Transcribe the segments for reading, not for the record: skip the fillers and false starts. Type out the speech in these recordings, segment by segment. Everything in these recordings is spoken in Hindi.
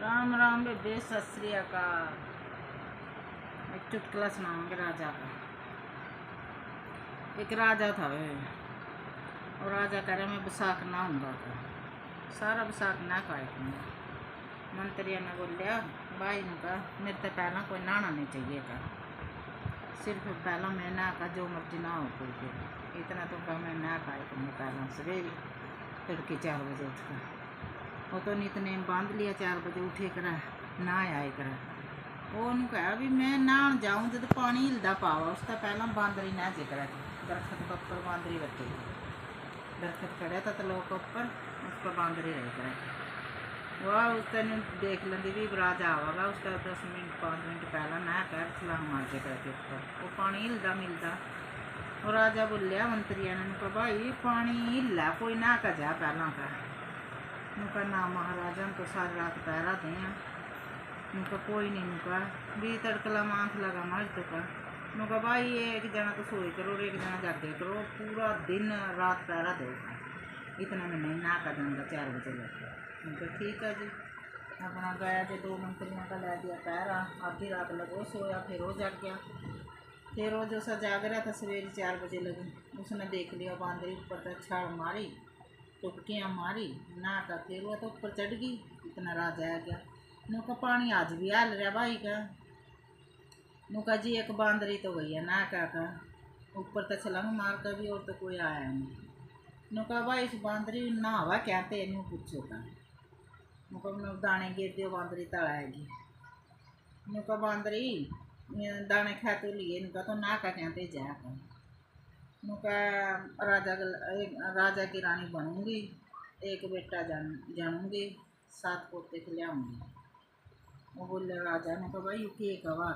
राम राम बेबे, सत श्री अकाल। एक चुटकुला सुनाऊंगे राजा का। एक राजा था वे, और राजा कह रहे मैं बसाख ना हूँगा था, सारा बसाख ना काटूंगा। मंत्रिया ने बोलिया भाई का मेरे तो पहला कोई नहाना नहीं चाहिए था, सिर्फ पहला मैं नहा का जो मर्जी ना हो कोई के इतना तो कहा मैं नहा खाए तुमने पहला सवेरे तड़के 4 बजे उठ कर वो तो नितनेम बांध लिया। 4 बजे उठे करा ना आए करा वो कहा भी मैं नहान जाऊँ जब पानी हिलदा पावा उसका पहला बांदरी ना जे करा दरखत के ऊपर बांदरी बैठे दरखत खड़ा था तो लोग ऊपर उस पर बांदरी रह करा वह उस दिन देख लेंदी भी राजा आवागा उसका 10 मिनट 5 मिनट पहला ना कर छलांग मार के करके ऊपर वो पानी हिलदा मिलता। और राजा बोलिया मंत्रिया ने कहा भाई पानी हिला कोई ना का जा पहला का नुका ना महाराजा तो सारी रात पहरा दें नुका कोई नहीं नुका भी तड़कला मांस लगा मर तो का नुका भाई एक जना तो सोई करो और एक जना जागे करो पूरा दिन रात पहरा दो इतना में नहीं ना का जाऊँगा 4 बजे लगे। उनका ठीक है जी अपना गया जो 2 मंत्रियों का लै दिया पहरा आधी रात लगो सोया फिर वो जाग गया। फिर वो जो सा जाग रहा था सवेरे 4 बजे लगे उसने देख लिया बांदरी ऊपर तक छाड़ मारी टुपकियाँ मारी ना का फिर वो तो ऊपर चढ़ गई इतना राजा आ गया नुका पानी आज भी हाल रहा भाई का नुका जी एक बांदरी तो गई है ना का ऊपर तो छलंग मार कर भी और तो कोई आया नहीं नुका भाई इस बांदरी नहावा क्या थे नु पूछो का नुका दाने गिर दियो बांदरी तड़ाएगी नुका बांदरी दाने खा तो लिए नुका तो ना का कहते जाकर नुका राजा की रानी बनूंगी एक बेटा जानूंगी 7 पोते खिलाऊंगी। वो बोले राजा ने कहा भाई के कहा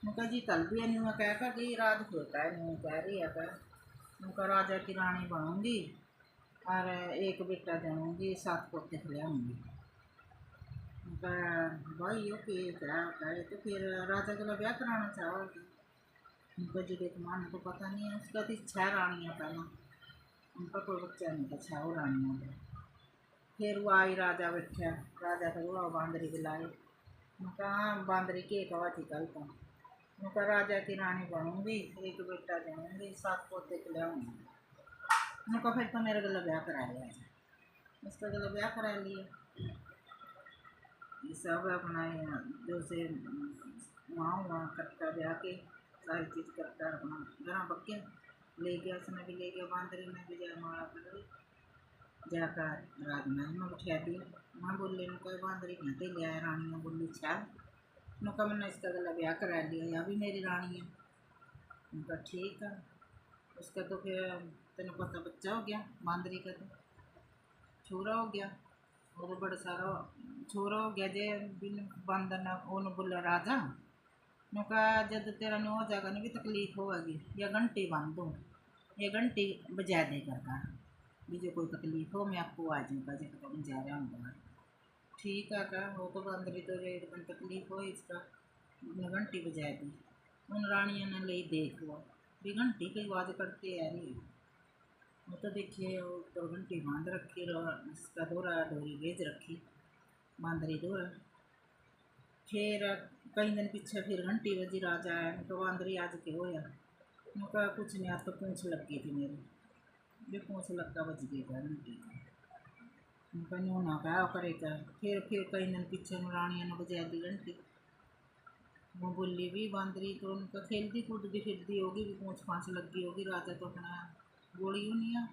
नुका जी कल भी अनुआ कह कि रात होता है नु कह रही है नुका राजा की रानी बनूंगी और एक बेटा जानूंगी 7 पोते खिलाऊंगी। भाई यो के क्या कहे तो फिर राजा के ब्याह कराना चाहोगे उनका जी देख मान को पता नहीं है उसका तो 6 रानियाँ पहला उनका कोई बच्चा नहीं था 6 रानियों का। फिर वो आई राजा बैठा राजा का बुलाओ बांदरी बुलाए उनका बांदरी के कहा थी कल तो उनका राजा की रानी बनूंगी एक बेटा जानूंगी 7 पोते खिलाऊंगी उनका फिर तो मेरे गला ब्याह करा लिया उसका गला ब्याह करा लिया सब अपना जो से वहाँ करता ब्याह के सारी चीज़ करता अपना घर बक्के ले गया उसने भी ले गया बांदरी ने भी जय माला कर जाकर राजमहल में बिठा दिया। माँ बोले नुका बांदरी कहते ले आया रानी ने बोली छा नुका मैंने इसका गला ब्याह करा लिया या भी मेरी रानी है उनका ठीक है उसका तो फिर तेन पता बच्चा हो गया बांदरी का तो छोरा हो गया और बड़ा सारा छोरा हो गया जे बिन बंदर ने उन्होंने बोला राजा नुका जब तेरा न्यू हो जाएगा ना भी तकलीफ होगी या घंटी बांध दो ये घंटी बजा दे करका भी जो कोई तकलीफ हो मैं आपको आ जाऊँगा जब तक जा रहा हूँ ठीक है का वो तो बंदरी तो एकदम तकलीफ हो इसका घंटी बजा दी उन रानियों ने ले देख लो भी घंटी की आवाज़ करते आ रही वो तो देखिए ऊपर घंटी बांध रखी इसका दोरा डोरी भेज रखी बांदरी दोरा। फिर कई दिन पीछे फिर घंटी बजी राजा आया तो बांदरी आज के होया उनका कुछ नहीं आज तो पूँछ लग गई थी मेरी भी पूँछ लगा बज गई था घंटी उनका न्यू ना कहा करेगा। फिर कई दिन पीछे रानिया ने बजा दी घंटी वो बोली भी बांदरी तो उनका खेलती कूदती फिरती होगी भी पूँछ फाँछ लग गई होगी राजा तो अपना गोली नहीं है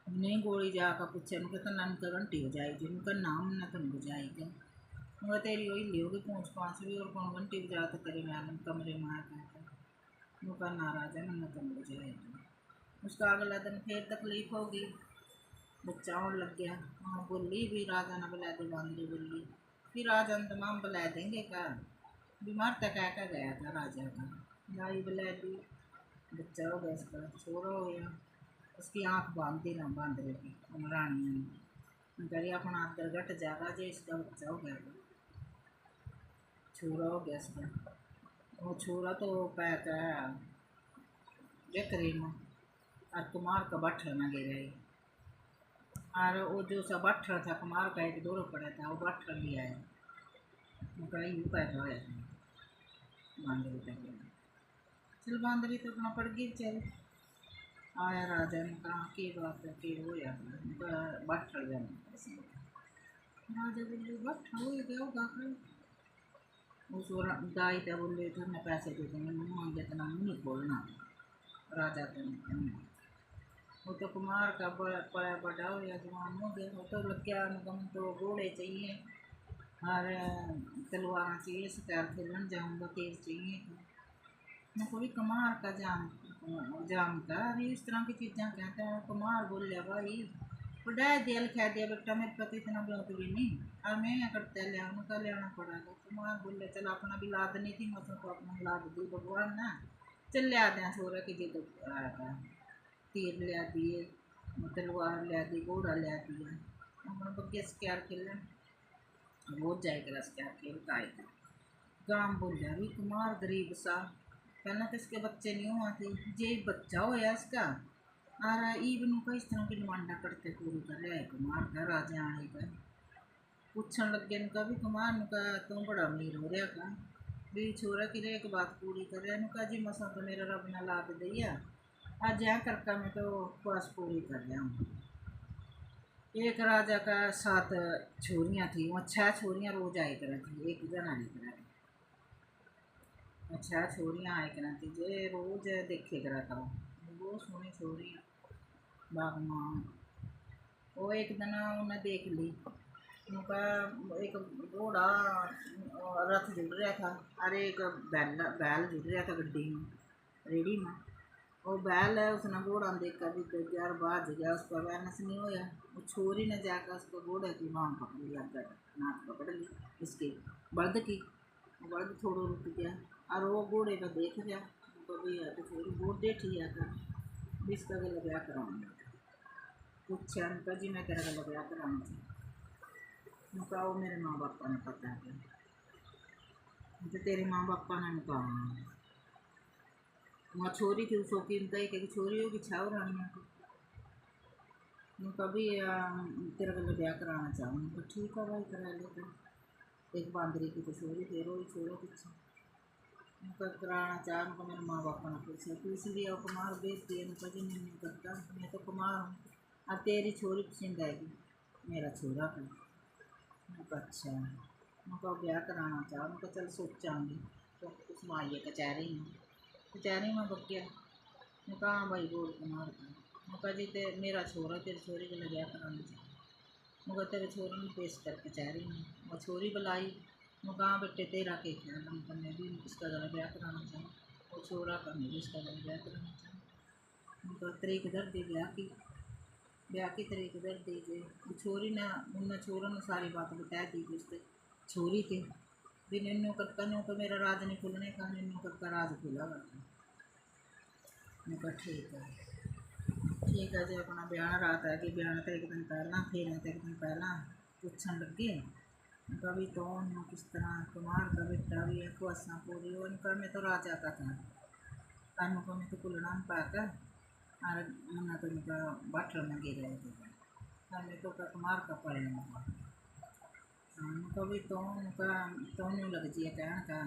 नहीं गोली जाकर पूछे उनके तो नन का घंटी हो जाएगी उनका नाम न तुम बजाएगा वो तेरी वही लियोगी पूँछ पाँच भी और कौन घंटी बजा तो तेरे मैडम कमरे में आकर उनका नाराज है न तुम बजाएगी। उसका अगला दिन फिर तकलीफ होगी बच्चा और लग गया हाँ बोली भी राजा ने बुला दी बांदरी बोली फिर राजा ने तमाम बुला देंगे क्या बीमार तक क्या गया था राजा का गाई बुला दी बच्चा हो गया इसका छोरा हो गया उसकी आँख बांध दी ना बांदरे की रानिया ने करिए अपना अंदर घट जाएगा जो इसका बच्चा हो गया छोरा हो गया इसका वो छोरा तो पैक है जकरी में और कुमार का बठ न गिर और वो जो सा बाठर था कुमार का एक दौर पड़ा था, वो बाठर भी आया। उनका यू पैदा होया था बांदरी तक। चल बांदरी तो अपना पड़ गई बेचारी। आया राजा ने कहा की बात है, कि होया उनका बाठर जाना। राजा बोले बाठर हो गया होगा फिर। उस दाई तो बोले थे मैं पैसे दे देंगे, मुँह मांगे तो मुँह नहीं खोलना। राजा तो वो तो कुमार का बड़ा बड़ा हो या जवान हो गया, वो तो लग गया गम तो घोड़े चाहिए और तलवार चाहिए, शिकार खेलन जाऊँगा, तेज चाहिए। मैं कोई कुमार का जाम का अभी इस तरह की चीज़ें कहते हैं। कुमार बोल लिया भाई बुढ़ा दिया लिखा दिया बेटा, मेरे पति इतना बहुत भी नहीं और मैं यहाँ करते लिया उनका लेना पड़ेगा। कुमार बोल लिया चल अपना भी लाद नहीं थी, मसों को अपना लाद दी भगवान ना, चल लिया दें सोरा की जिद आएगा। तीर लिया दिए, तलवार लिया दी, घोड़ा लिया दिया, अपना बग्गे स्क्यार खेलन रोज जाएगा स्क्यार खेल का आएगा। गांव बोल रहा भी कुमार गरीब सा, पहले तो इसके बच्चे नहीं हुआ थे, जे बच्चा होया इसका और ईवन का इस तरह की डिमांडा करते पूरी कर रहा है कुमार का। राजा आने का पूछन लगे इनका भी कुमार का तुम बड़ा अमीर हो रहा का भी छोरा की एक बात पूरी कर रहा है जी, मसा तो मेरा रब ने लाद दिया आज यहाँ करका मैं तो बस पूरी कर रहा हूँ। एक राजा का 7 छोरियाँ थी, वहाँ 6 छोरियाँ रोज आए करा थी, एक जना नहीं करा थी। 6 छोरियाँ आए करा थी जे रोज देखे करा था, वो सोनी छोरी बागमान। वो एक दिन उन्हें देख ली, उनका एक घोड़ा रथ जुड़ रहा था और एक बैल जुड़ रहा था गड्डी में, रेडी में। वो बैल है उसने घोड़ा देखा भी तो यार बाज गया, उसका बैलेंस नहीं होया। वो छोरी ने जाकर उसको घोड़े की मांग पकड़ लिया, नाक पकड़ ली इसकी बल्द की। बल्द थोड़ा रुक गया और वो घोड़े का देख गया, कभी तो छोरी गोडे ठीक है इसका गला ब्याह कराऊंगा। पूछा उनका जी मैं तेरा गला ब्याह कराना चाहिए। उनका वो मेरे माँ बापा ने पता है, तो तेरे माँ बापा ने कहा वहाँ छोरी थी उसको कीमत ही कि छोरी होगी छाव रानी को। कभी तेरा गला ब्याह कराना चाहूँ तो ठीक है भाई करा लेते। एक बांदरी की तो छोरी फिर वही छोरा पीछे उनका कराना चाह, उनको मेरे माँ बापा ने पूछा तो इसलिए वो कुमार बेच दिए। उनका जी नहीं करता, मैं तो कुमार हूँ अब तेरी छोरी पसंद आएगी मेरा छोरा का। उनका अच्छा उनका ब्याह कराना चाह, उनका चल सोचाऊँगी। तो उसमें आइए कचहरी में बग गया। मैं कहाँ भाई बोल कुमार का, मैं जी ते मेरा छोरा तेरी छोरी का ब्याह कराना चाहिए। मैं तेरे छोरी में पेश कर कचहरी में, वो छोरी बुलाई। मैं कहाँ बेटे तेरा के ख्याल हमको, मैं भी इसका गला ब्याह कराना चाहूँ। वो छोरा का मैं भी इसका गला ब्याह कराना चाहूँ। उनका तरीक दर दी ब्याह की तरीक दर दीजिए। वो छोरी ने उन छोरों ने सारी बात बता दी थी उससे छोरी के भी निन्नू करका न्यू तो मेरा राज नहीं खुलने का, निन्नू करका राज खुला करता। मैं ठीक है जी अपना ब्याह रात है कि ब्याह तो एक दिन पहला फेरे तो एक दिन पहला पूछन लगे कभी तो किस तरह कुमार का बेटा भी है कुआसा पूरी हो इनका। मैं तो राजा का था कानू को मैं तो कुलना में पाकर और मना तो उनका बाटर में गिर रहे थे मैं तो कुमार का पड़े कभी तो उनका तो नहीं लग जाए कहना का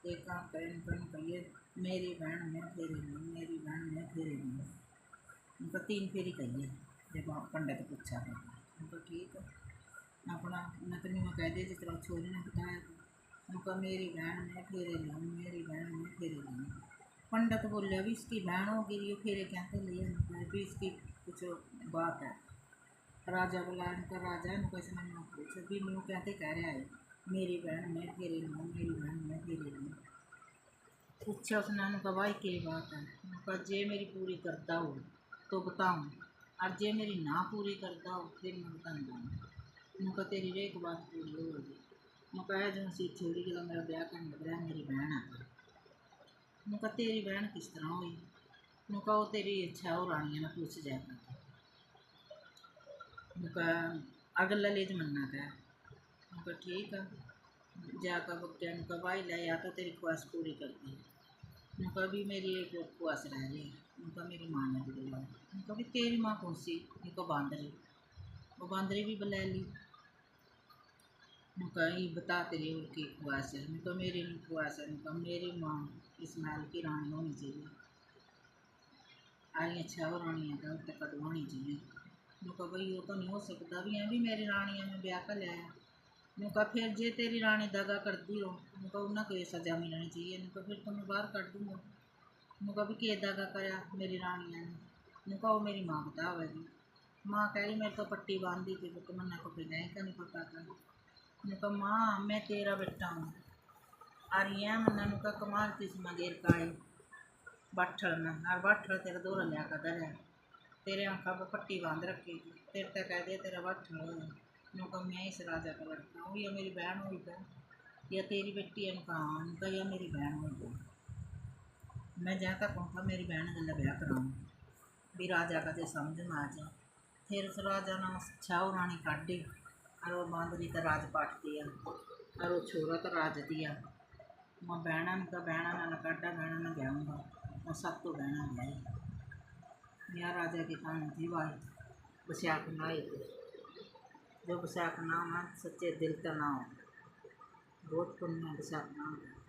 एक काम करें कहिए मेरी बहन में फेरे नहीं, मेरी बहन में फेरे नहीं। उनका 3 फेरी कहिए जब पंडित पूछा था उनको ठीक है अपना नतनी में कह दिया जिस तरह छोरी ने बताया था। उनका मेरी बहन में फेरे लूँ, मेरी बहन में फेरे लूँ। पंडित बोले अभी इसकी बहन होगी ये फेरे कहते लिए अभी इसकी कुछ बात है। राजा बोला इनका राजा इनको इसने ना पूछा भी न्यू कहते कह रहा है मेरी बहन में फेरे लूँ, मेरी बहन में फेरे लूँ। पूछा उसने उनका भाई क्या बात है। उनका जे मेरी पूरी करता हो तो बताऊँ और जे मेरी ना पूरी करता हो फिर मैं बताऊँगा। उनका तेरी एक बात पूरी होगी। उनका है जो सी छोड़ी के मेरा ब्याह करने लग रहा है मेरी बहन है। उनका तेरी बहन किस तरह हुई। उनका वो तेरी इच्छा हो रानिया ने पूछ जाएगा। उनका अगला ले जमन्ना का उनका ठीक है जाकर बच्चा उनका भाई ले या तो तेरी ख्वाहिश पूरी कर दी। उनका भी मेरी एक ख्वाहिश रह रही उनका मेरी माँ ने भी दिलवाई। उनका भी तेरी माँ कौन सी उनको बांध रही। वो बांदरी भी बुला ली। उनका ये बता तेरी और की ख्वाहिश है, उनका मेरी नहीं ख्वाहिश है, उनका मेरी माँ इस्माइल की रानी होनी चाहिए, आलियाँ छह रानियाँ का उत्तर कटवानी चाहिए। उनका भाई वो तो नहीं हो सकता भी, हैं भी मेरी रानियाँ में ब्याह कर लिया। उनका फिर जे तेरी रानी दगा करती हो उनका उन्हें कोई सज़ा मिलनी चाहिए, उनका फिर तो मैं बाहर कर दूँगा। उनका भी के दगा कराया मेरी रानियाँ ने, उनका वो मेरी माँ बतावेगी। माँ कह रही मेरे तो पट्टी बांधी थी तो मन्ना को फिर नहीं का नहीं पता था। उनका माँ मैं तेरा बेटा हूँ, और यह मन्ना उनका कमाल किस मगेर का है बाठल में, और बाठल तेरा दौरा लिया कदर है, तेरे आँखा पर पट्टी बांध रखी थी, तेरे तक कह दे तेरा बाठल है। उनका मैं इस राजा का लड़का हूँ, या मेरी बहन हुई था, या तेरी बेटी है, उनका हाँ, उनका या मेरी बहन हुई था। मैं जहाँ तक कहूँगा मेरी बहन गला ब्याह कराऊँ भी राजा का जो समझ में आ जाए। फिर उस राजा ने छाऊ रानी काटी, और वो बांदरी तो राज पाट दिया, और वो छोरा तो राज दिया। मैं बहना का बहना ना काटा, बहना ना जाऊँगा, मैं सब तो बहना गई। यह राजा की कहानी थी भाई, बसाख नाई थी। जो बसाख नाम है सच्चे दिल का नाम, बहुत पुण्य बसाख नाम है।